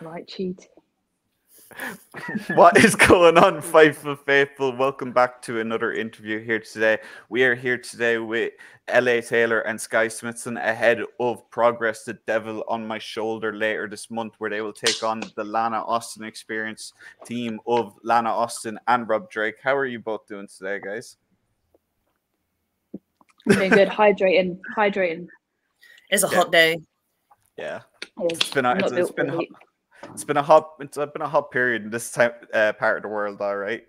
Right, cheating. What is going on, Fightful faithful? Welcome back to another interview here today. We are here today with LA Taylor and Skye Smitson ahead of Progress, the Devil on My Shoulder later this month, where they will take on the Lana Austin Experience team of Lana Austin and Rob Drake. How are you both doing today, guys? I'm doing good. Hydrating. It's a hot day. Yeah, It's been a hot period in this part of the world, all right.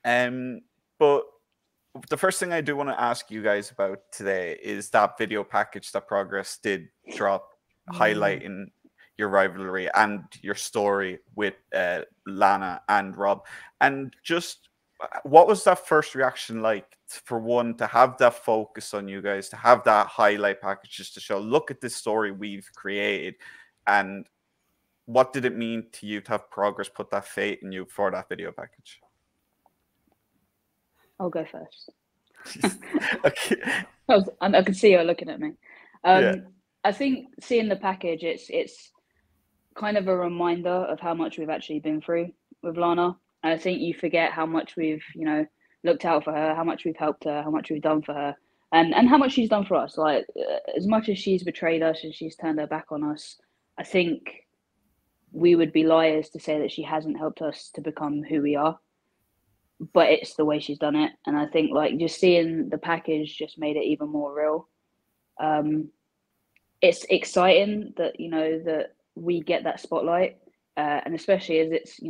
But the first thing I do want to ask you guys about today is that video package that Progress did drop, highlighting your rivalry and your story with Lana and Rob. And just what was that first reaction like, for one, to have that focus on you guys, to have that highlight package just to show, look at this story we've created, and what did it mean to you to have Progress put that faith in you for that video package? I'll go first. Okay. I can see you looking at me. Yeah. I think seeing the package, it's kind of a reminder of how much we've actually been through with Lana. And I think you forget how much we've, looked out for her, how much we've helped her, how much we've done for her, and how much she's done for us. Like, as much as she's betrayed us and she's turned her back on us, I think we would be liars to say that she hasn't helped us to become who we are. But it's the way she's done it. And I think, like, just seeing the package just made it even more real. It's exciting that, that we get that spotlight. And especially as it's,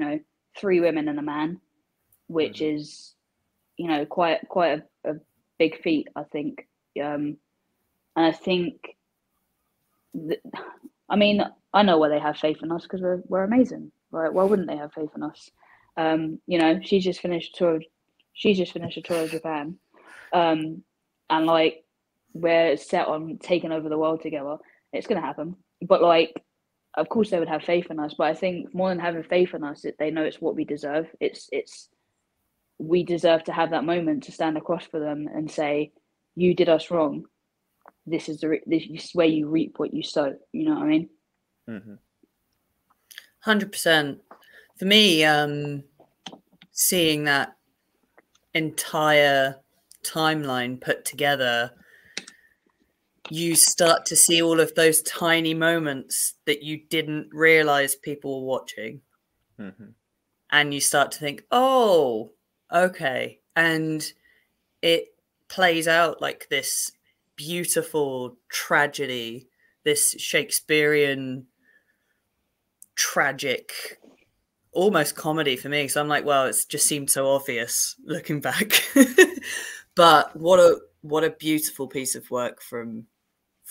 3 women and a man, which is, quite a big feat, I think. And I think, I know why they have faith in us, because we're amazing, right? Why wouldn't they have faith in us? She's just finished a tour of Japan, and like, we're set on taking over the world together. It's gonna happen, but like, of course they would have faith in us. But I think more than having faith in us, they know it's what we deserve. We deserve to have that moment to stand across for them and say, "You did us wrong. This is where you reap what you sow." You know what I mean? 100%. For me, seeing that entire timeline put together, you start to see all of those tiny moments that you didn't realize people were watching. And you start to think, oh, okay. And it plays out like this beautiful tragedy, this Shakespearean tragic, almost comedy for me. So I'm like, well, it's just seemed so obvious looking back. But what a beautiful piece of work from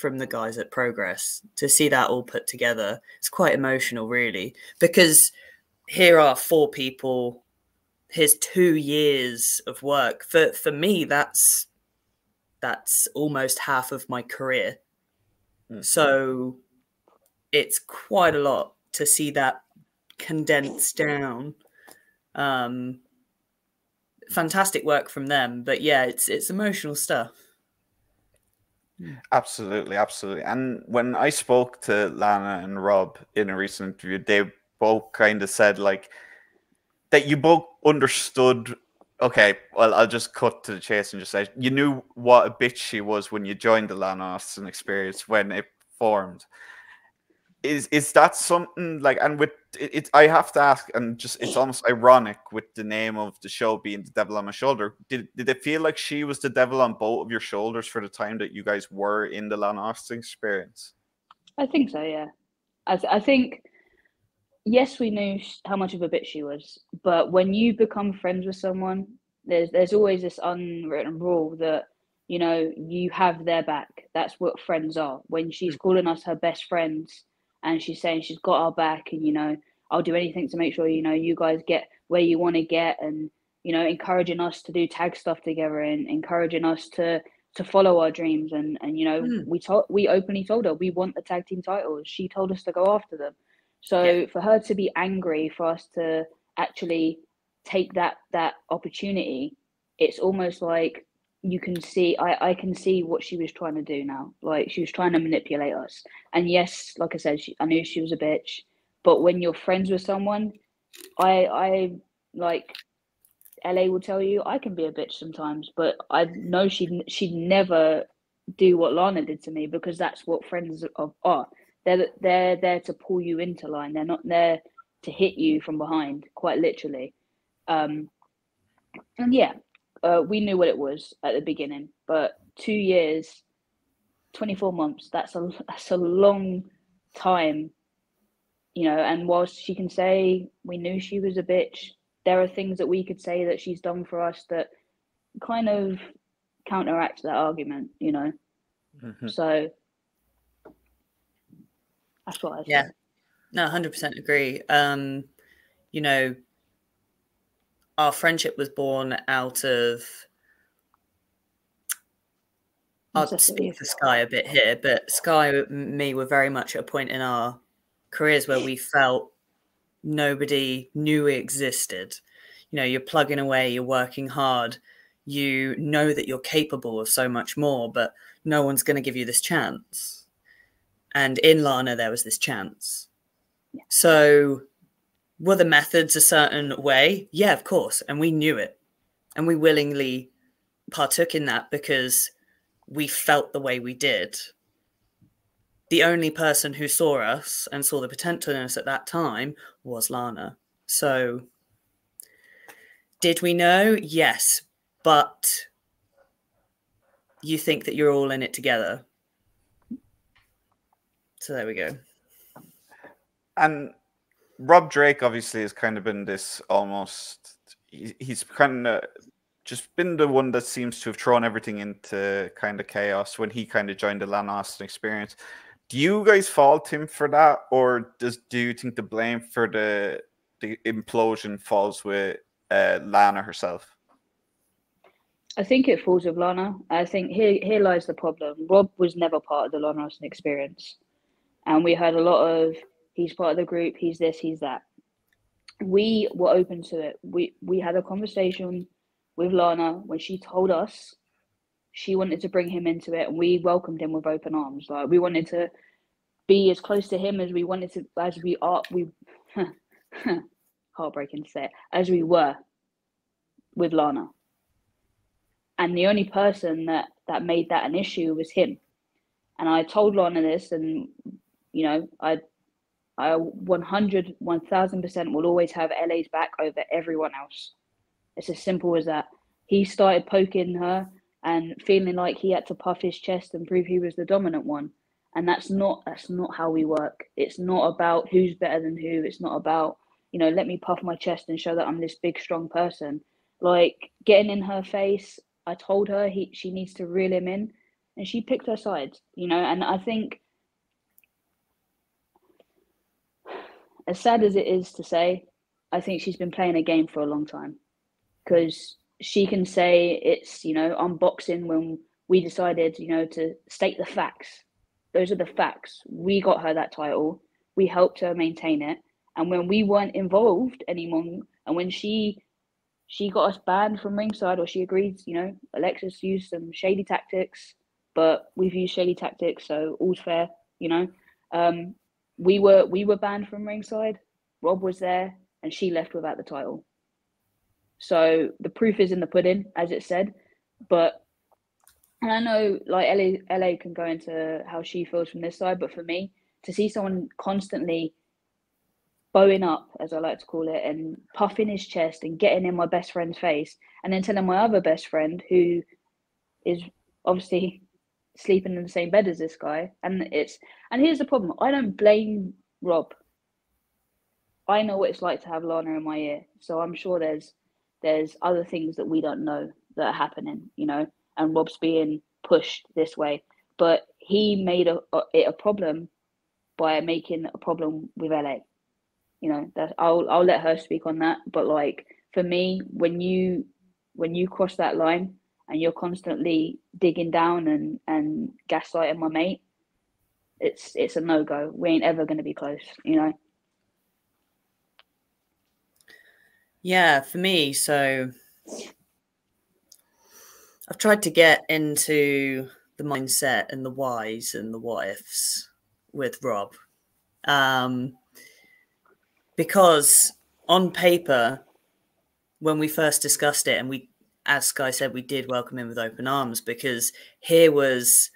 the guys at Progress to see that all put together. It's quite emotional, really, because here are 4 people. Here's 2 years of work. For me, that's almost half of my career. So it's quite a lot to see that condensed down. Fantastic work from them, but yeah, it's emotional stuff. Absolutely. And when I spoke to Lana and Rob in a recent interview, they both kind of said, like, that you both understood. Okay, well, I'll just cut to the chase and just say, you knew what a bitch she was when you joined the Lana Austin Experience when it formed. Is that something like, and with it, I have to ask, and just, it's almost ironic with the name of the show being The Devil on My Shoulder. Did it feel like she was the devil on both of your shoulders for the time that you guys were in the Lana Austin Experience? I think so, yeah. I think, yes, we knew how much of a bitch she was, but when you become friends with someone, there's always this unwritten rule that, you have their back. That's what friends are. When she's calling us her best friends, and she's saying she's got our back, and, I'll do anything to make sure, you guys get where you want to get, and, encouraging us to do tag stuff together, and encouraging us to follow our dreams. And we openly told her we want the tag team titles. She told us to go after them. So for her to be angry, for us to actually take that opportunity, it's almost like you can see, I can see what she was trying to do now. Like, she was trying to manipulate us. And yes, like I said, I knew she was a bitch, But when you're friends with someone, I like LA will tell you I can be a bitch sometimes, but I know she'd never do what Lana did to me, because that's what friends are. They're there to pull you into line. They're not there to hit you from behind, quite literally. And yeah, we knew what it was at the beginning, but 2 years, 24 months, that's a long time, you know. And whilst she can say we knew she was a bitch, there are things that we could say that she's done for us that kind of counteract that argument, you know. So that's what I say. Yeah, no, 100% agree. You know, our friendship was born out of, I'll speak for Skye a bit here, but Skye and me were very much at a point in our careers where we felt nobody knew we existed. You know, you're plugging away, you're working hard, you know that you're capable of so much more, but no one's going to give you this chance. And in Lana, there was this chance. Yeah. So were the methods a certain way? Yeah, of course. And we knew it. And we willingly partook in that because we felt the way we did. The only person who saw us and saw the potential in us at that time was Lana. So did we know? Yes. But you think that you're all in it together. So there we go. And Rob Drake obviously has kind of been this almost, he's kind of just been the one that seems to have thrown everything into kind of chaos when he kind of joined the Lana Austin experience. Do you guys fault him for that, or do you think the blame for the implosion falls with Lana herself? I think it falls with Lana. I think here lies the problem. Rob was never part of the Lana Austin experience. And we heard a lot of, he's part of the group, he's this, he's that. We were open to it. We had a conversation with Lana when she told us she wanted to bring him into it, and we welcomed him with open arms. Like, we wanted to be as close to him as we wanted to, as we are. Heartbreaking to say it, as we were with Lana. And the only person that made that an issue was him. And I told Lana this, and you know, I 1000% will always have LA's back over everyone else. It's as simple as that. He started poking her and feeling like he had to puff his chest and prove he was the dominant one. And that's not how we work. It's not about who's better than who. It's not about, you know, let me puff my chest and show that I'm this big, strong person. Like, getting in her face, I told her she needs to reel him in, and she picked her sides, you know. And I think, as sad as it is to say, I think she's been playing a game for a long time, because she can say it's, you know, unboxing when we decided, you know, to state the facts. Those are the facts. We got her that title. We helped her maintain it. And when we weren't involved anymore, and when she got us banned from ringside, or she agreed, you know, Alexis used some shady tactics, but we've used shady tactics, so all's fair, you know. We were banned from ringside. Rob was there, and she left without the title. So the proof is in the pudding, as it said. But, and I know, like, LA can go into how she feels from this side, but for me, to see someone constantly bowing up, as I like to call it, and puffing his chest and getting in my best friend's face, and then telling my other best friend, who is obviously sleeping in the same bed as this guy, and here's the problem. I don't blame Rob. I know what it's like to have Lana in my ear, so I'm sure there's other things that we don't know that are happening, you know, and Rob's being pushed this way. But he made it a problem by making a problem with LA. You know, that I'll let her speak on that. But like, for me, when you cross that line and you're constantly digging down and gaslighting my mate, it's a no-go. We ain't ever going to be close, you know. Yeah, for me, so I've tried to get into the mindset and the whys and the what ifs with Rob. because on paper, when we first discussed it, and we, as Skye said, we did welcome him with open arms, because here was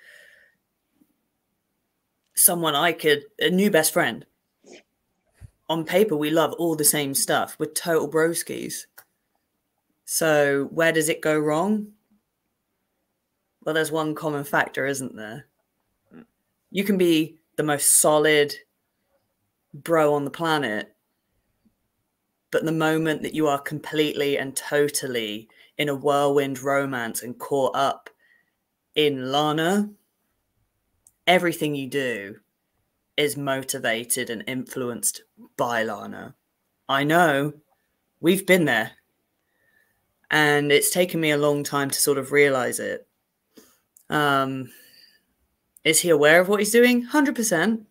someone a new best friend. On paper, we love all the same stuff. We're total broskies. So where does it go wrong? Well, there's one common factor, isn't there? You can be the most solid bro on the planet, but the moment that you are completely and totally in a whirlwind romance and caught up in Lana, everything you do is motivated and influenced by Lana. I know, we've been there. And it's taken me a long time to sort of realize it. Is he aware of what he's doing? 100%.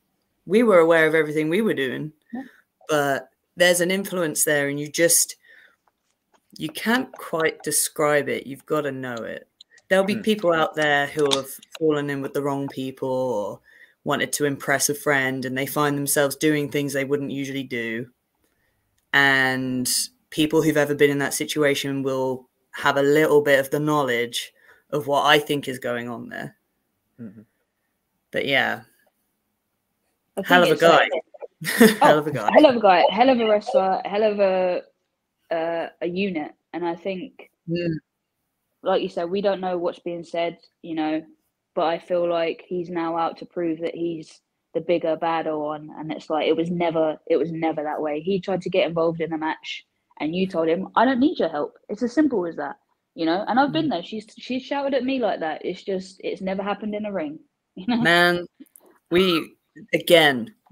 We were aware of everything we were doing. Yeah. But there's an influence there, and you can't quite describe it. You've got to know it. There'll be people out there who have fallen in with the wrong people or wanted to impress a friend, and they find themselves doing things they wouldn't usually do. And people who've ever been in that situation will have a little bit of the knowledge of what I think is going on there. Mm-hmm. But yeah, hell of a guy. Hell of a guy. Hell of a guy. Hell of a wrestler. Hell of a unit. And I think, like you said, we don't know what's being said, you know, but I feel like he's now out to prove that he's the bigger, badder one. And it's like, it was never that way. He tried to get involved in a match, and you told him, I don't need your help. It's as simple as that, you know? And I've been there. She's shouted at me like that. It's never happened in a ring. You know? Man,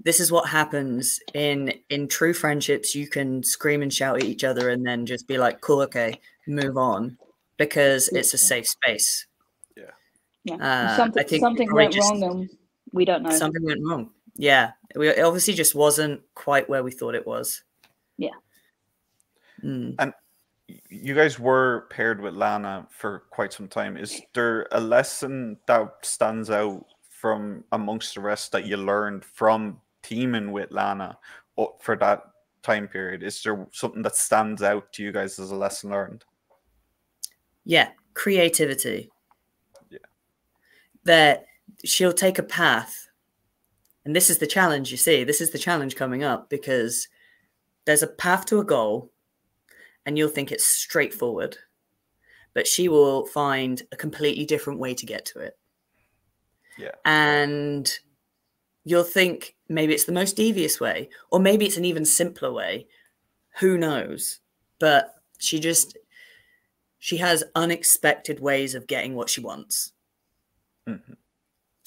this is what happens in true friendships. You can scream and shout at each other and then just be like, cool, okay, move on, because it's a safe space. Yeah. Something went wrong and we don't know. Something went wrong. Yeah. It obviously just wasn't quite where we thought it was. Yeah. And you guys were paired with Lana for quite some time. Is there a lesson that stands out from amongst the rest that you learned from teaming with Lana for that time period? Is there something that stands out to you guys as a lesson learned? Yeah, creativity. Yeah. That she'll take a path, and this is the challenge, you see. This is the challenge coming up, because there's a path to a goal, and you'll think it's straightforward, but she will find a completely different way to get to it. Yeah. And you'll think maybe it's the most devious way, or maybe it's an even simpler way. Who knows? But she has unexpected ways of getting what she wants. Mm-hmm.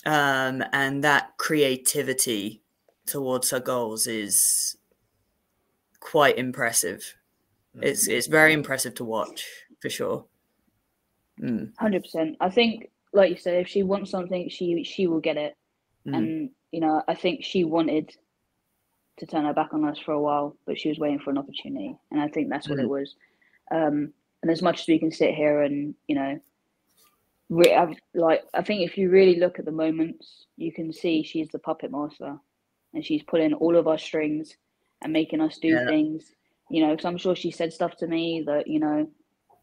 And that creativity towards her goals is quite impressive. Mm-hmm. It's very impressive to watch, for sure. 100%. I think, like you said, if she wants something, she will get it. And, you know, I think she wanted to turn her back on us for a while, but she was waiting for an opportunity. And I think that's what it was. And as much as we can sit here and, you know, I think if you really look at the moments, you can see she's the puppet master, and she's pulling all of our strings and making us do things, you know, because I'm sure she said stuff to me that, you know,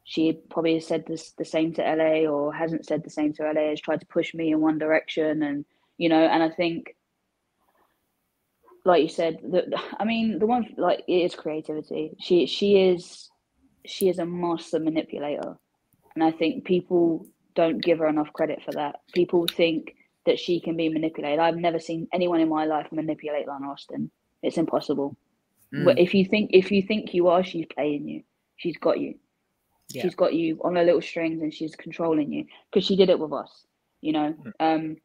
she probably has said the same to LA, or hasn't said the same to LA, has tried to push me in one direction. And, you know, and I think, like you said, the one, like, it is creativity. She is a master manipulator. And I think people don't give her enough credit for that. People think that she can be manipulated. I've never seen anyone in my life manipulate Lana Austin. It's impossible. But if you think you are, she's playing you. She's got you. Yeah. She's got you on her little strings, and she's controlling you, because she did it with us, you know. And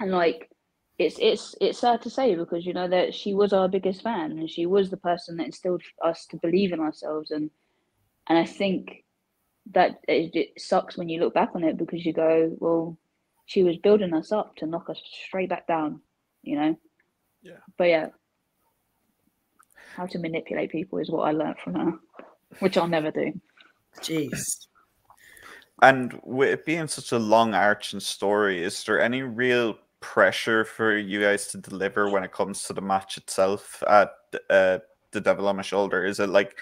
like, it's sad to say, because, you know, that she was our biggest fan, and she was the person that instilled us to believe in ourselves. And I think that it sucks when you look back on it, because you go, well, she was building us up to knock us straight back down, you know. Yeah. But yeah, how to manipulate people is what I learned from her, which I'll never do. Jeez. And with it being such a long arching story, is there any real pressure for you guys to deliver when it comes to the match itself at the the devil on my shoulder? Is it like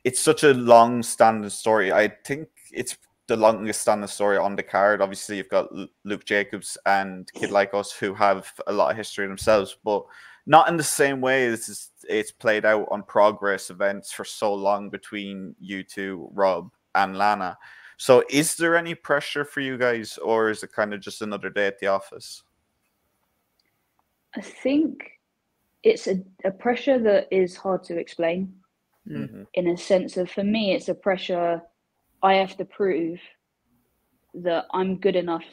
it's such a long-standing story? I think it's the longest-standing story on the card. Obviously, you've got Luke Jacobs and Kid Like Us, who have a lot of history themselves, but not in the same way as it's played out on Progress events for so long between you two, Rob and Lana. So is there any pressure for you guys, or is it kind of just another day at the office? I think it's a pressure that is hard to explain. In a sense of, for me, it's a pressure I have to prove that I'm good enough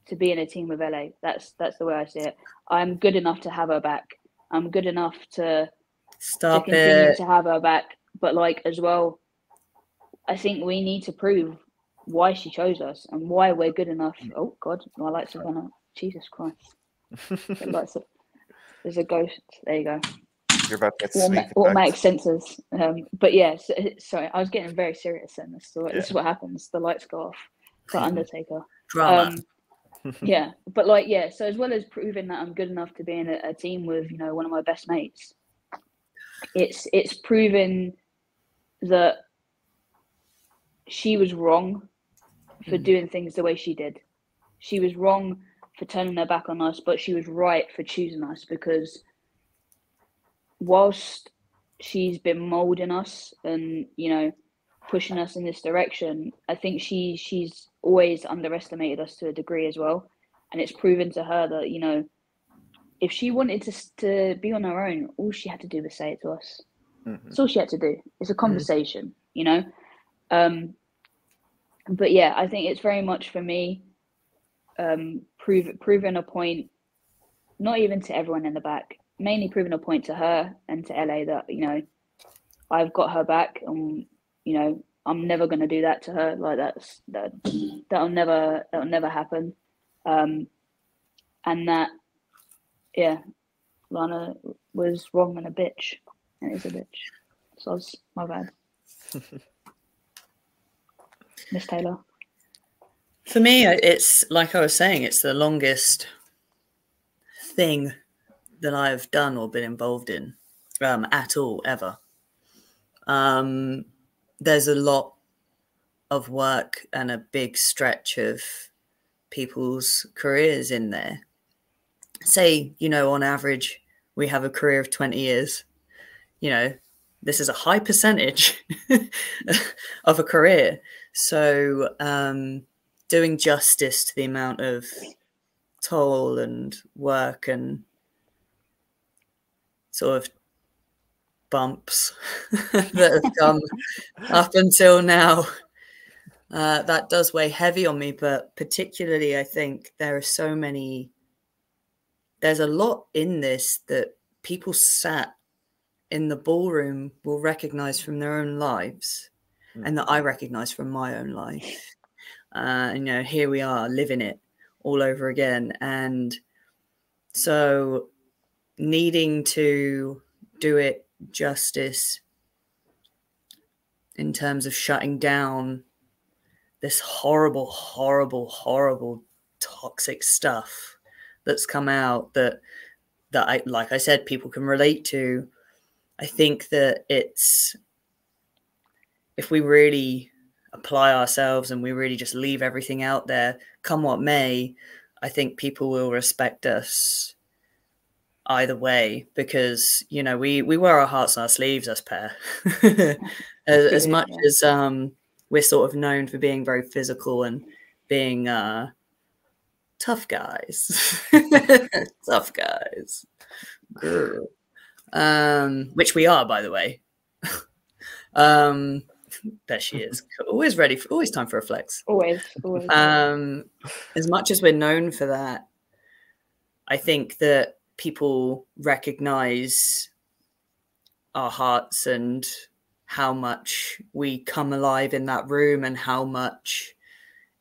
to be in a team with LA. That's the way I see it. I'm good enough to have her back. I'm good enough to continue to have her back. But like as well, I think we need to prove why she chose us and why we're good enough. Oh God, my lights are gonna. Jesus Christ! There's a ghost. There you go. You're about to get automatic sensors. But yeah, sorry, I was getting very serious then. This is what happens. The lights go off. The Undertaker. Drama. Yeah, but like, yeah, so as well as proving that I'm good enough to be in a team with, you know, one of my best mates, it's proven that she was wrong for doing things the way she did. She was wrong for turning her back on us, but she was right for choosing us, because whilst she's been molding us and, you know, pushing us in this direction, I think she's always underestimated us to a degree as well. And it's proven to her that, you know, if she wanted to be on her own, all she had to do was say it to us. That's all she had to do. It's a conversation, you know. But yeah, I think it's very much for me, proving a point, not even to everyone in the back, mainly proving a point to her and to LA that, you know, I've got her back, and, you know, I'm never going to do that to her. Like that'll never happen. And that, yeah, Lana was wrong and a bitch, and is a bitch. So it's my bad. Miss Taylor. For me, it's like I was saying, it's the longest thing that I've done or been involved in at all, ever. There's a lot of work and a big stretch of people's careers in there. Say, you know, on average, we have a career of 20 years. You know, this is a high percentage of a career. So doing justice to the amount of toll and work and sort of bumps that have come up until now, that does weigh heavy on me. But particularly, I think there's a lot in this that people sat in the ballroom will recognize from their own lives, and that I recognize from my own life. You know, here we are living it all over again. And so needing to do it justice in terms of shutting down this horrible, horrible, horrible, toxic stuff that's come out that I, like I said, people can relate to. I think that it's, if we really apply ourselves and we really just leave everything out there, come what may, I think people will respect us either way, because, you know, we wear our hearts on our sleeves, us pair. as much as we're sort of known for being very physical and being tough guys. Tough guys. Which we are, by the way. There she is. Always ready for, always time for a flex. Always. As much as we're known for that, I think that people recognize our hearts and how much we come alive in that room and how much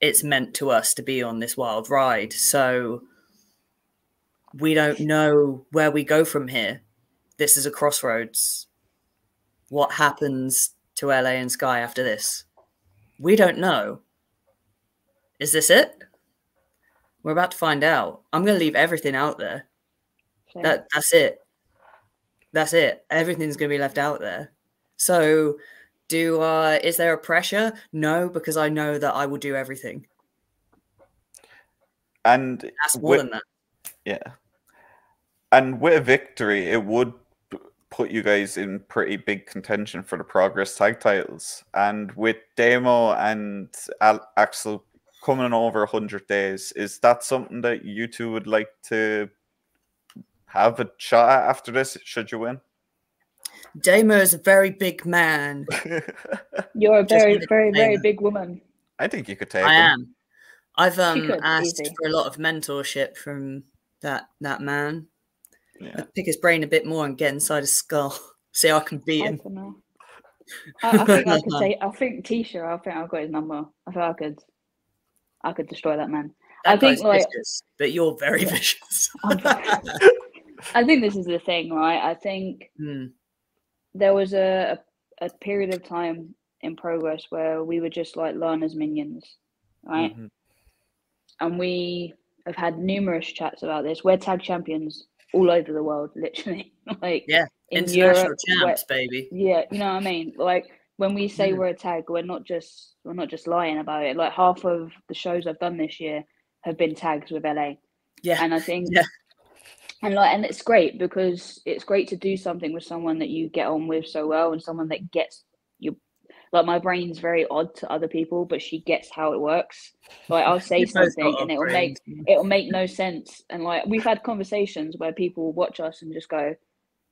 it's meant to us to be on this wild ride. So we don't know where we go from here. This is a crossroads. What happens to LA and Skye after this? We don't know. Is this it? We're about to find out. I'm going to leave everything out there. That's it. that's it. Everything's going to be left out there. So is there a pressure? No, because I know that I will do everything. And that's more than that. Yeah. And with a victory, it would put you guys in pretty big contention for the Progress tag titles. And with Damo and Axel coming over 100 days, is that something that you two would like to have a shot at after this, should you win? Damo is a very big man. You're a very, very, very big woman. I think you could take I him. am. I've asked easy. for a lot of mentorship from that man. Yeah. I'd pick his brain a bit more and get inside his skull. See how I can beat him. I think I could say. I think Tisha. I think I've got his number. I think I could destroy that man. That I think vicious, but you're very vicious. I think this is the thing, right? I think there was a period of time in Progress where we were just like Lana's minions, right? Mm-hmm. And we have had numerous chats about this. We're tag champions all over the world, literally. Like in international Europe, champs, baby. Yeah, you know what I mean? Like when we say we're a tag, we're not just lying about it. Like half of the shows I've done this year have been tags with LA. Yeah. And I think and it's great because it's great to do something with someone that you get on with so well and someone that gets you. Like my brain's very odd to other people, but she gets how it works. Like I'll say something and it'll make no sense. And like we've had conversations where people watch us and just go,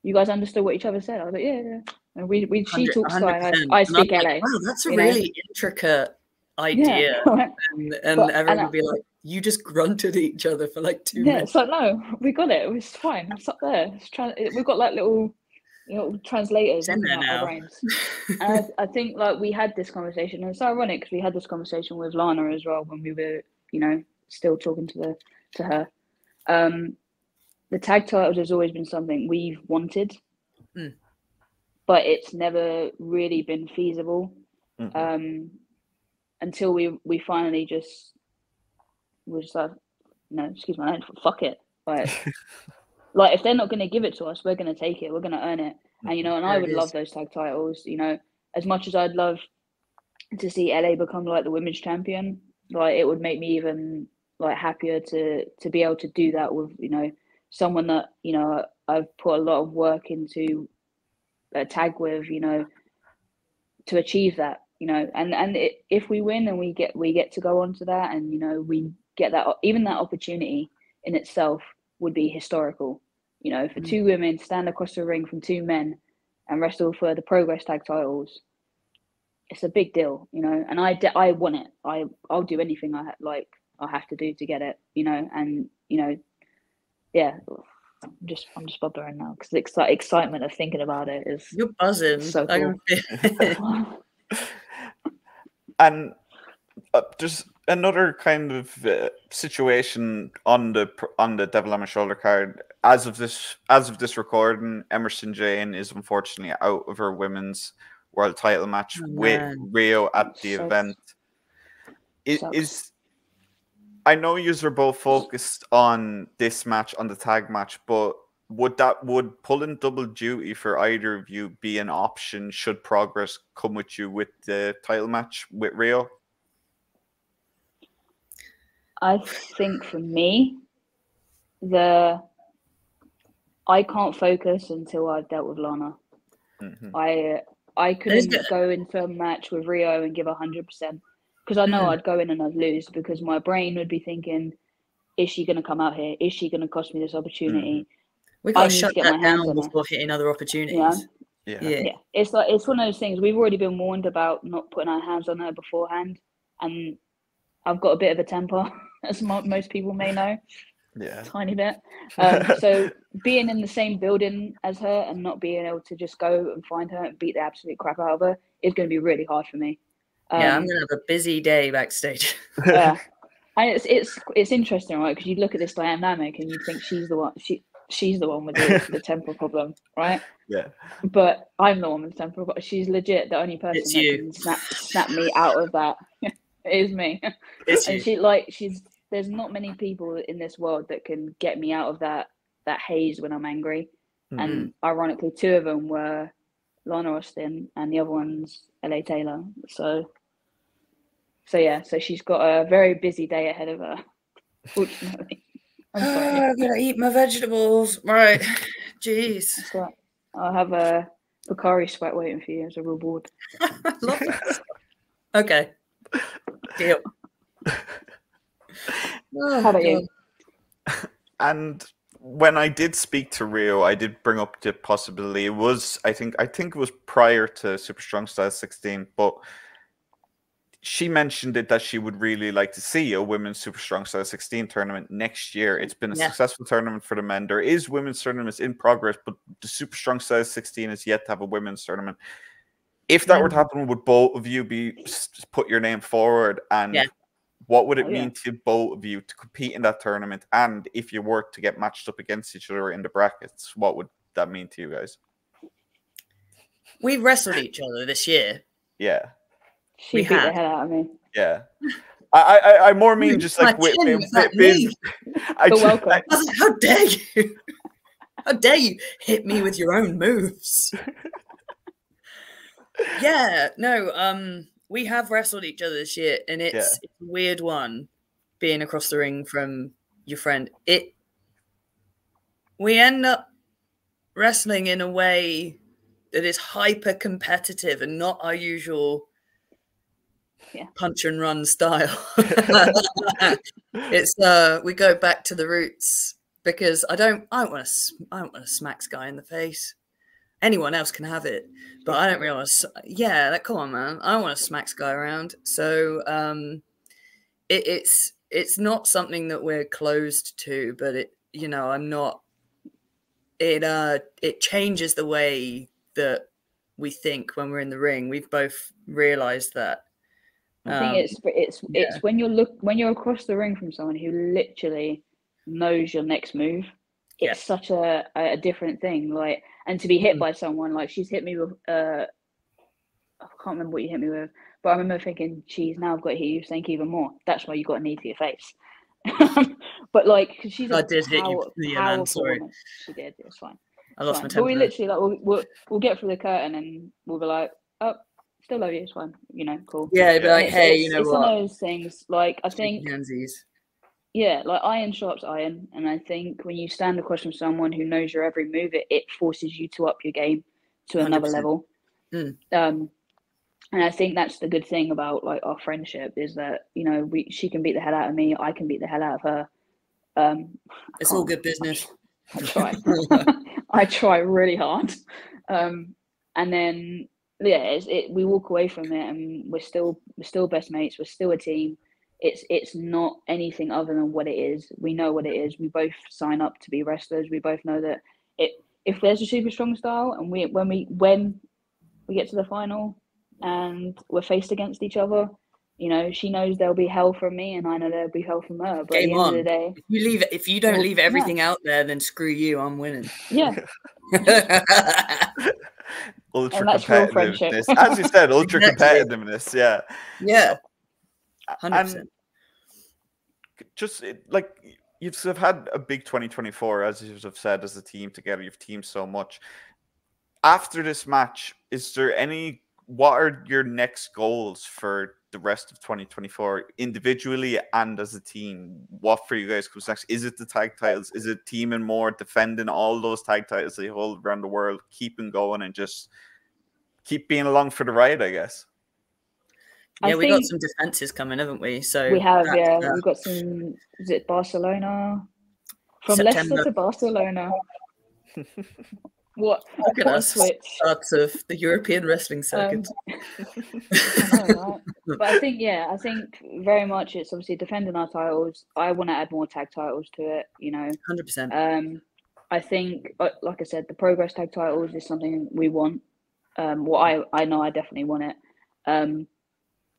"You guys understood what each other said?" I was like, "Yeah." And she talks Skye, I speak LA. Like, wow, that's a really intricate idea. Yeah. and everyone would be like, "You just grunted at each other for like 2 minutes." It's like, no, we got it. It was fine. It's up there. We've got like little translators in our brains. And I think like we had this conversation, and it's ironic because we had this conversation with Lana as well when we were, still talking to her. The tag titles has always been something we've wanted, but it's never really been feasible until we finally just was like, no, excuse my language, fuck it. Like if they're not going to give it to us, we're going to take it. We're going to earn it. And, and I would love those tag titles, as much as I'd love to see LA become like the women's champion, like it would make me even like happier to be able to do that with, someone that, I've put a lot of work into a tag with, to achieve that, and if we win and we get to go on to that and, we get that, even that opportunity in itself would be historical. For two women stand across the ring from two men and wrestle for the Progress tag titles, it's a big deal, and I want it. I'll do anything I have to do to get it, and yeah, I'm just bubbling now because the excitement of thinking about it is. You're buzzing. So cool. And there's another kind of situation on the Devil on My Shoulder card. As of this recording, Emerson Jane is unfortunately out of her women's world title match with Rio at the event. I know you are both focused on this match, on the tag match, but would pulling double duty for either of you be an option should Progress come with you with the title match with Rio? I think for me, I can't focus until I've dealt with Lana. I couldn't go into a match with Rio and give 100% because I know I'd go in and I'd lose because my brain would be thinking, is she going to come out here? Is she going to cost me this opportunity? We've got to shut that down before hitting other opportunities. Yeah. It's one of those things. We've already been warned about not putting our hands on her beforehand, and I've got a bit of a temper, as most people may know. Yeah, tiny bit. So being in the same building as her and not being able to just go and find her and beat the absolute crap out of her is going to be really hard for me. I'm going to have a busy day backstage. Yeah, and it's interesting, right? Because you look at this dynamic and you think she's the one. She's the one with the temper problem, right? Yeah. But I'm the one with the temper problem. She's legit the only person that can snap me out of that. It is me. It's and you. There's not many people in this world that can get me out of that haze when I'm angry. And ironically, 2 of them were Lana Austin, and the other one's LA Taylor. So yeah, so she's got a very busy day ahead of her. Fortunately, I'm sorry. I'm gonna eat my vegetables. Right, jeez. So I'll have a Bakari sweat waiting for you as a reward. I love that. Okay, deal. How about you? And when I did speak to Rio, I did bring up the possibility. It was, I think it was prior to Super Strong Style 16, but she mentioned it that she would really like to see a women's Super Strong Style 16 tournament next year. It's been a successful tournament for the men. There is women's tournaments in progress, but the Super Strong Style 16 is yet to have a women's tournament. If that were to happen, would both of you put your name forward? And what would it mean to both of you to compete in that tournament? And if you were to get matched up against each other in the brackets, what would that mean to you guys? We wrestled each other this year. Yeah. She beat the hell out of me. Yeah. I more mean just like welcome. How dare you? How dare you hit me with your own moves? We have wrestled each other this year, and it's a weird one being across the ring from your friend. We end up wrestling in a way that is hyper competitive and not our usual punch and run style. It's we go back to the roots because I don't want to smack Skye in the face. Anyone else can have it, but I don't really want to. Come on, man. I don't want to smack Skye around. So it's not something that we're closed to, but I'm not. It changes the way that we think when we're in the ring. We've both realized that. I think it's when you're across the ring from someone who literally knows your next move. It's such a different thing. Like, and to be hit by someone, like she's hit me with I can't remember what you hit me with, but I remember thinking, geez, now I've got to hit you saying even more. That's why you got a knee to your face. But like, cause she's hit you. Powerful sorry. woman. She did. It's fine. I lost my temper. But we literally we'll get through the curtain and we'll be like, oh, still love you. It's fine. Cool. Yeah, but like, hey, it's what? One of those things. Like, I think. Yeah, like iron sharps iron, and I think when you stand across from someone who knows your every move, it forces you to up your game to another 100%. Level. And I think that's the good thing about like our friendship is that she can beat the hell out of me, I can beat the hell out of her. It's all good business. I try. I try really hard, and then we walk away from it, and we're still best mates. We're still a team. It's not anything other than what it is. We know what it is. We both sign up to be wrestlers. We both know that if there's a super strong style, and when we get to the final and we're faced against each other, she knows there'll be hell from me, and I know there'll be hell from her. But at the end of the day, if you don't leave everything out there, then screw you. I'm winning. Yeah. Ultra competitiveness, as you said, ultra competitiveness. Yeah. Yeah. 100%. Just like you've sort of had a big 2024, as you have said, as a team together. You've teamed so much. After this match, what are your next goals for the rest of 2024, individually and as a team? What for you guys comes next? Is it the tag titles? Is it teaming more, defending all those tag titles they hold around the world, keeping going and just keep being along for the ride, I guess? Yeah, we've got some defenses coming, haven't we? So we have, we've got some. Is it Barcelona? From September. Leicester to Barcelona. What? Look at us, parts of the European wrestling circuit. I know, right? But I think very much it's obviously defending our titles. I want to add more tag titles to it. 100%. I think, like I said, the Progress tag titles is something we want. I know I definitely want it.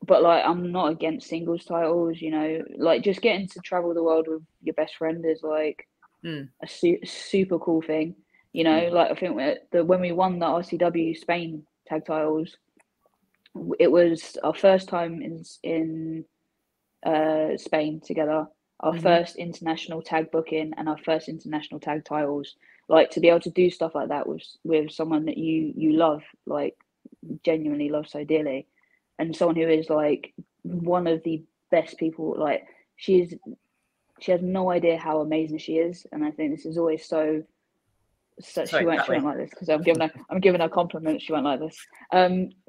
But like, I'm not against singles titles, like just getting to travel the world with your best friend is like a super cool thing, like I think when we won the RCW Spain tag titles, it was our first time in Spain together, our first international tag booking and our first international tag titles. Like, to be able to do stuff like that with someone that you love, like genuinely love so dearly, and someone who is like one of the best people. Like, she has no idea how amazing she is, and I think this is always so. She won't like this because I'm giving her compliments. She won't like this.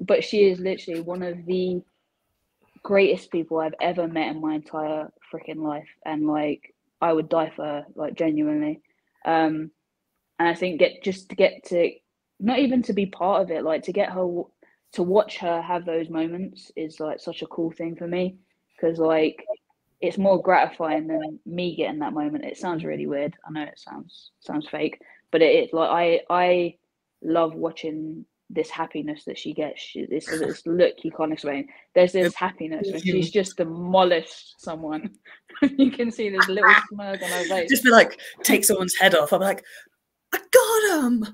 But she is literally one of the greatest people I've ever met in my entire freaking life, and like I would die for her, like genuinely. And I think to get to not even to be part of it, like to get her to watch her have those moments is like such a cool thing for me, because like it's more gratifying than me getting that moment. It sounds really weird. I know it sounds fake, but it is. Like I love watching this happiness that she gets. This look you can't explain. There's this happiness when she's just demolished someone. You can see this little smirk on her face. Just be like, take someone's head off. I'm like, I got him.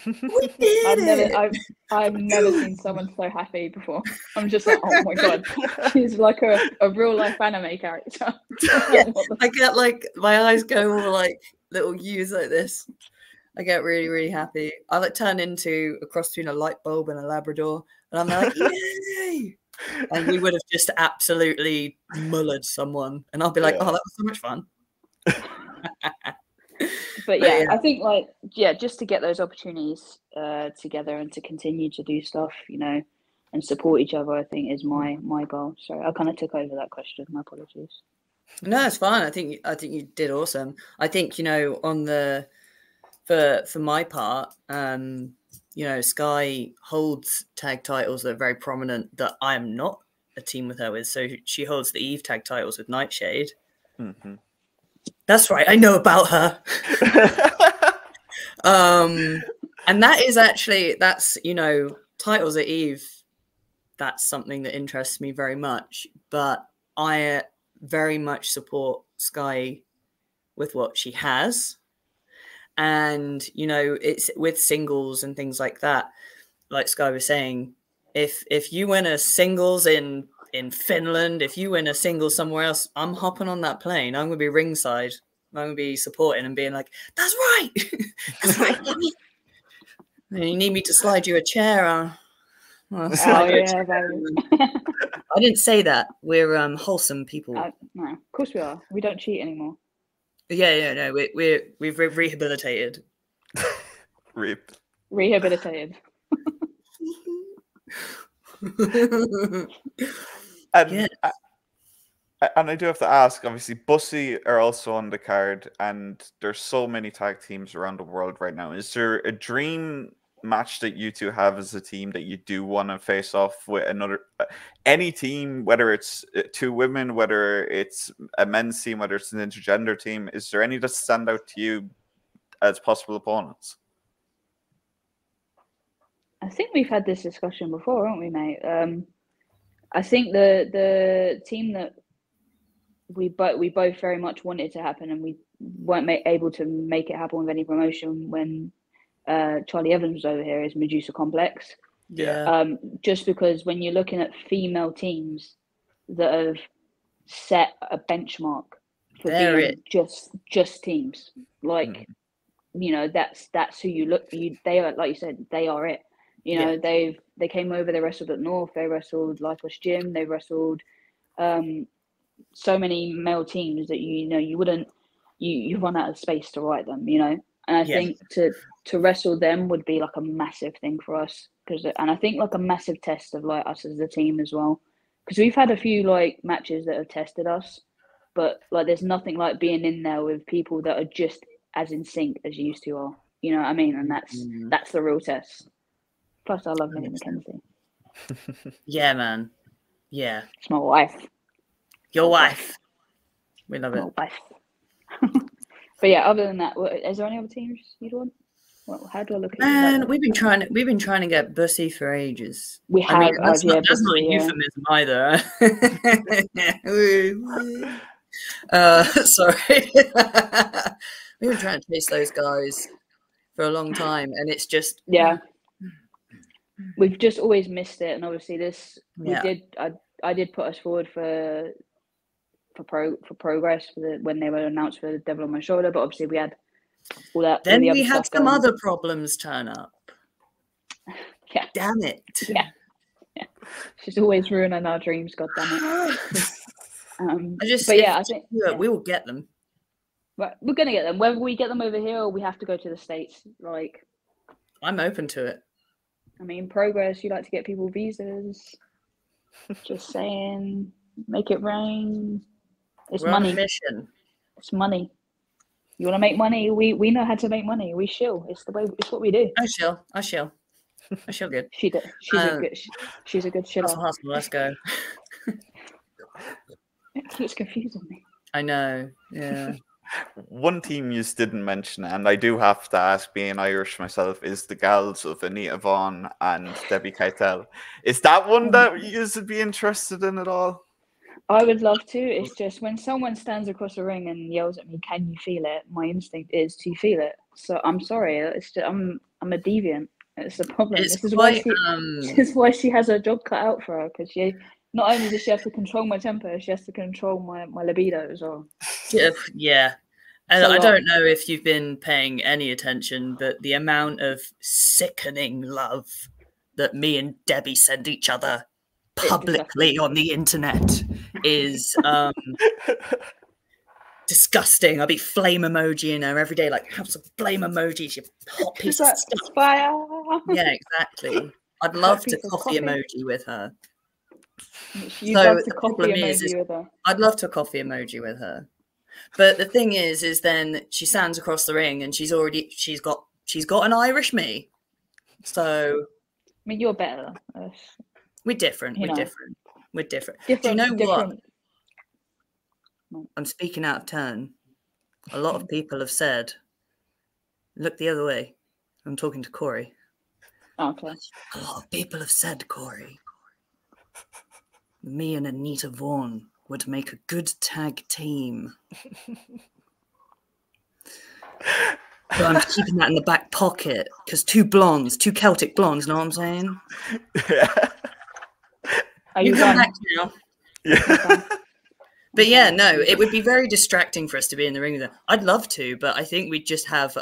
We did it. I've never seen someone so happy before. I'm just like, oh my god, she's like a real life anime character. I get like my eyes go all like little U's like this. I get really, really happy. I like turn into a cross between a light bulb and a Labrador, and I'm like, yay! And we would have just absolutely mullered someone, and I'll be like, oh, that was so much fun. But yeah, I think like just to get those opportunities together and to continue to do stuff, you know, and support each other, I think is my goal. So I kind of took over that question. My apologies. No, it's fine. I think you did awesome. I think, you know, on the for my part, you know, Skye holds tag titles that are very prominent that I am not a team with her with. So she holds the Eve tag titles with Nightshade. Mm-hmm. That's right. I know about her. And that is actually, that's, you know, titles at Eve. That's something that interests me very much. But I very much support Skye with what she has. And, you know, it's with singles and things like that. Like Skye was saying, if you win a singles in Finland, if you win a single somewhere else, I'm hopping on that plane. I'm going to be ringside. I'm going to be supporting and being like, that's right. That's right. You need me to slide you a chair. Yeah, I didn't say that. We're wholesome people. No, of course we are. We don't cheat anymore. Yeah, no, we've rehabilitated. Rehabilitated. And I do have to ask, obviously, Bussy are also on the card, and there's so many tag teams around the world right now. Is there a dream match that you two have as a team that you do want to face off with another, any team, whether it's two women, whether it's a men's team, whether it's an intergender team? Is there any that stand out to you as possible opponents? I think we've had this discussion before, haven't we, mate? I think the team that we both very much wanted to happen, and we weren't able to make it happen with any promotion when Charlie Evans was over here, is Medusa Complex. Yeah. Just because when you're looking at female teams that have set a benchmark for being just teams, like you know, that's who you look. They are, like you said, they are it. You know, they came over. They wrestled at North. They wrestled Lifeless Gym. They wrestled so many male teams that you wouldn't you run out of space to write them. You know, and I think to wrestle them would be like a massive thing for us, and I think like a massive test of like us as a team as well, because we've had a few like matches that have tested us, but like there's nothing like being in there with people that are just as in sync as you used to are. You know what I mean? And that's the real test. Plus, I love Millie McKenzie. Yeah, man. Yeah. It's my wife. Your wife. We love it. My wife. But yeah, other than that, is there any other teams you'd want? Well, how do I look at it? Man, we've been trying to get Bussy for ages. We have. I mean, that's not a euphemism either. Sorry. We've been trying to chase those guys for a long time, and it's just we've just always missed it. And obviously, I did put us forward for progress when they were announced for the Devil on My Shoulder, but obviously we had all that. Then all the we other had stuff some going. other problems turn up. Yeah. Damn it. Yeah. She's always ruining our dreams. God damn it. I think we will get them. But we're gonna get them. Whether we get them over here or we have to go to the States, like, I'm open to it. I mean, progress. You like to get people visas. Just saying, make it rain. It's We're money. on a mission. It's money. You want to make money? We know how to make money. We shill. It's the way. It's what we do. I shall good. She's a good shiller. Hustle, let's go. It keeps confusing me. I know. Yeah. One team you didn't mention, and I do have to ask, being Irish myself, is the gals of Anita Vaughan and Debbie Keitel. Is that one that you would be interested in at all? I would love to. It's just when someone stands across the ring and yells at me, "Can you feel it?" My instinct is to feel it. So I'm sorry. It's just, I'm a deviant. It's a problem. This is why she has her job cut out for her, because she not only does she have to control my temper, she has to control my libido as well. Yeah. And I don't know if you've been paying any attention, but the amount of sickening love that me and Debbie send each other publicly on the internet is disgusting. I'll be flame emoji in her every day, like, have some flame emojis, you hot piece of stuff. Fire. Yeah, exactly. I'd love to coffee emoji with her. You'd love to coffee emoji with her. I'd love to coffee emoji with her. But the thing is then she stands across the ring and she's got an Irish me. So I mean, you're better. We're different. We're different. Do you know what? I'm speaking out of turn. A lot of people have said, look the other way. I'm talking to Corey. Okay. A lot of people have said, Corey, me and Anita Vaughan would make a good tag team. But I'm keeping that in the back pocket because two Celtic blondes, know what I'm saying? Yeah. Are you come done? back now. Yeah. But yeah, no, it would be very distracting for us to be in the ring with them. I'd love to, but I think we'd just have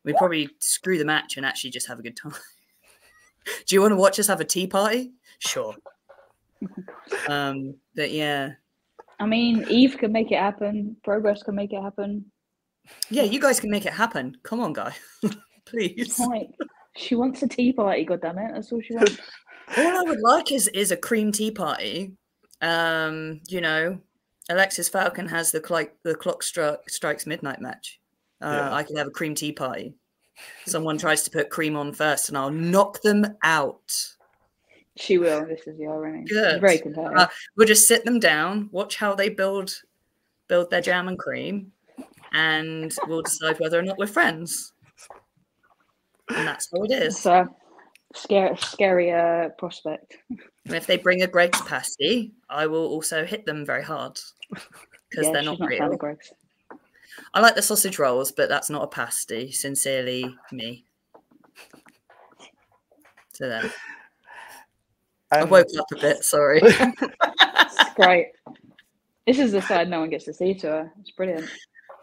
we'd probably screw the match and actually just have a good time. Do you want to watch us have a tea party? Sure. But yeah. I mean, Eve can make it happen. Progress can make it happen. Yeah, you guys can make it happen. Come on, guy. Please. Right. She wants a tea party, goddammit. That's all she wants. All I would like is a cream tea party. You know, Alexis Falcon has the clock strikes midnight match. I can have a cream tea party. Someone tries to put cream on first and I'll knock them out. She will. This is the irony. Good. Very competitive. We'll just sit them down, watch how they build their jam and cream, and we'll decide whether or not we're friends. And that's how it is. It's a scary prospect. And if they bring a Greg's pasty, I will also hit them very hard because they're not real. I like the sausage rolls, but that's not a pasty. Sincerely, me. So there. I woke up a bit, sorry. It's great. This is the side no one gets to see to her. It's brilliant.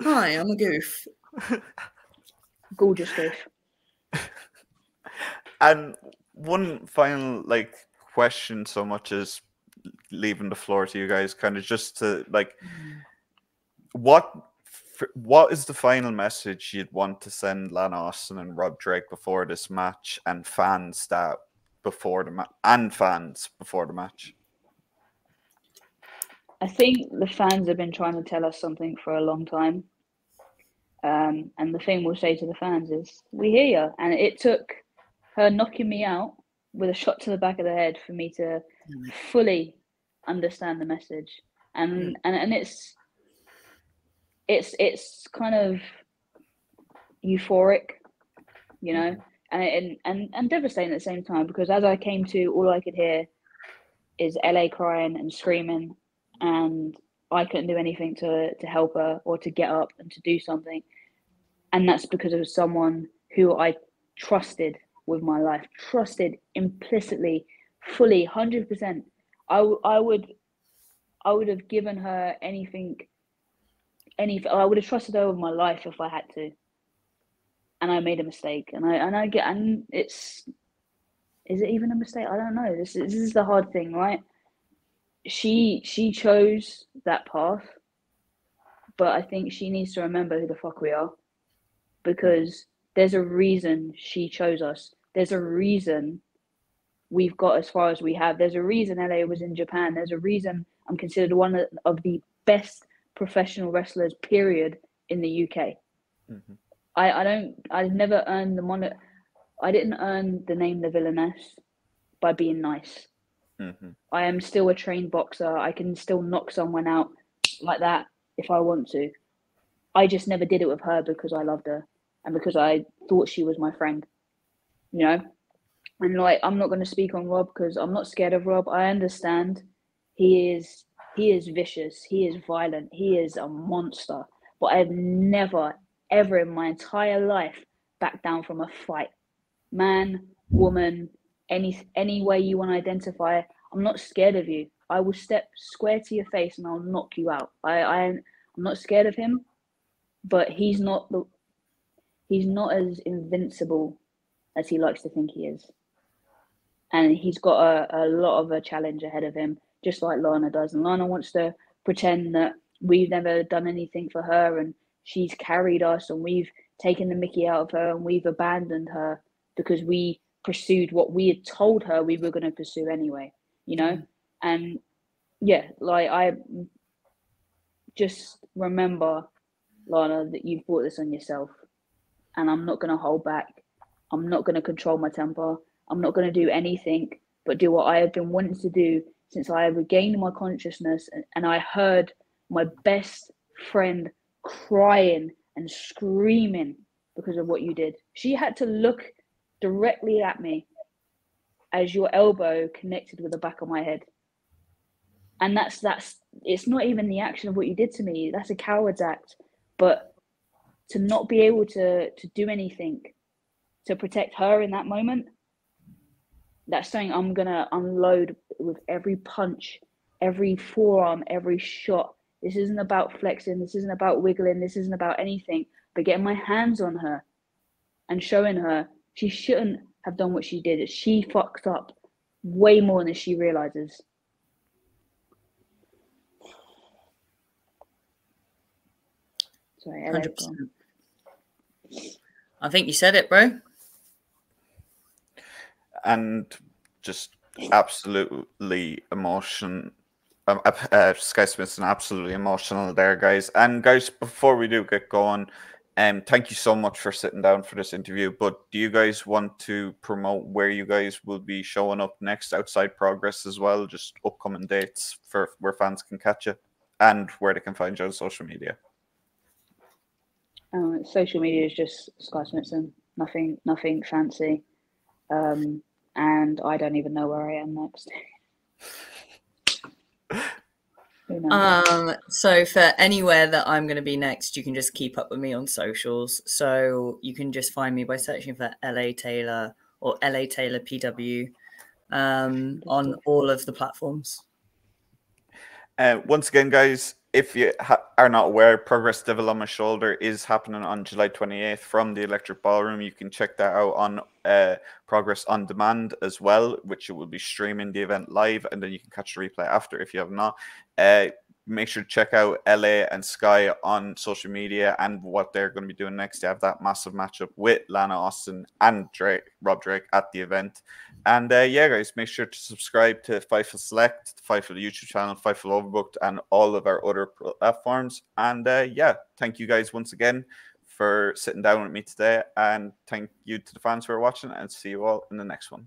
Hi, I'm a goof. Gorgeous goof. And one final question, so much as leaving the floor to you guys, kind of just to what is the final message you'd want to send Lana Austin and Rob Drake before this match, and fans before the match? I think the fans have been trying to tell us something for a long time. And the thing we'll say to the fans is, we hear you. And it took her knocking me out with a shot to the back of the head for me to fully understand the message. And it's kind of euphoric, you know, and devastating at the same time, because as I came to, all I could hear is LA crying and screaming, and I couldn't do anything to help her or to get up and to do something. And that's because it was someone who I trusted with my life, trusted implicitly, fully, 100%. I I would have given her anything. I would have trusted her with my life if I had to. And I made a mistake, and is it even a mistake? I don't know. This is the hard thing, right? She chose that path, but I think she needs to remember who the fuck we are, because there's a reason she chose us. There's a reason we've got as far as we have. There's a reason LA was in Japan. There's a reason I'm considered one of the best professional wrestlers, period, in the UK. Mm-hmm. I've never earned I didn't earn the name the Villainess by being nice. Mm-hmm. I am still a trained boxer. I can still knock someone out like that if I want to. I just never did it with her because I loved her and because I thought she was my friend, you know? And like, I'm not going to speak on Rob because I'm not scared of Rob. I understand he is vicious. He is violent. He is a monster. But I've never, ever in my entire life backed down from a fight. Man, woman, any way you want to identify, I'm not scared of you. I will step square to your face and I'll knock you out. I'm not scared of him, but he's not as invincible as he likes to think he is. And he's got a lot of a challenge ahead of him, just like Lana does. And Lana wants to pretend that we've never done anything for her and she's carried us and we've taken the mickey out of her and we've abandoned her because we pursued what we had told her we were going to pursue anyway, you know? Mm-hmm. And yeah, like, I just remember, Lana, that you've brought this on yourself, and I'm not going to hold back. I'm not going to control my temper. I'm not going to do anything but do what I have been wanting to do since I regained my consciousness, and I heard my best friend crying and screaming because of what you did. She had to look directly at me as your elbow connected with the back of my head. And that's it's not even the action of what you did to me. That's a coward's act. But to not be able to do anything to protect her in that moment, that's something I'm going to unload with every punch, every forearm, every shot. This isn't about flexing. This isn't about wiggling. This isn't about anything but getting my hands on her and showing her she shouldn't have done what she did. She fucked up way more than she realizes. Sorry, 100%. I think you said it, bro. And just absolutely emotion. Skye Smitson, absolutely emotional there, guys. And guys, before we do get going, thank you so much for sitting down for this interview. But do you guys want to promote where you guys will be showing up next outside Progress as well? Just upcoming dates for where fans can catch you and where they can find you on social media. Social media is just Skye Smitson. Nothing fancy. And I don't even know where I am next. So for anywhere that I'm going to be next, you can just keep up with me on socials. So you can just find me by searching for LA Taylor or LA Taylor PW on all of the platforms. Once again, guys, if you are not aware, Progress Devil on My Shoulder is happening on July 28th from the Electric Ballroom. You can check that out on Progress On Demand as well, which it will be streaming the event live, and then you can catch the replay after if you have not. Make sure to check out LA and Skye on social media and what they're going to be doing next. They have that massive matchup with Lana Austin and Rob Drake at the event. And yeah, guys, make sure to subscribe to Fightful Select, the Fightful YouTube channel, Fightful Overbooked, and all of our other platforms. And yeah, thank you guys once again for sitting down with me today. And thank you to the fans who are watching, and see you all in the next one.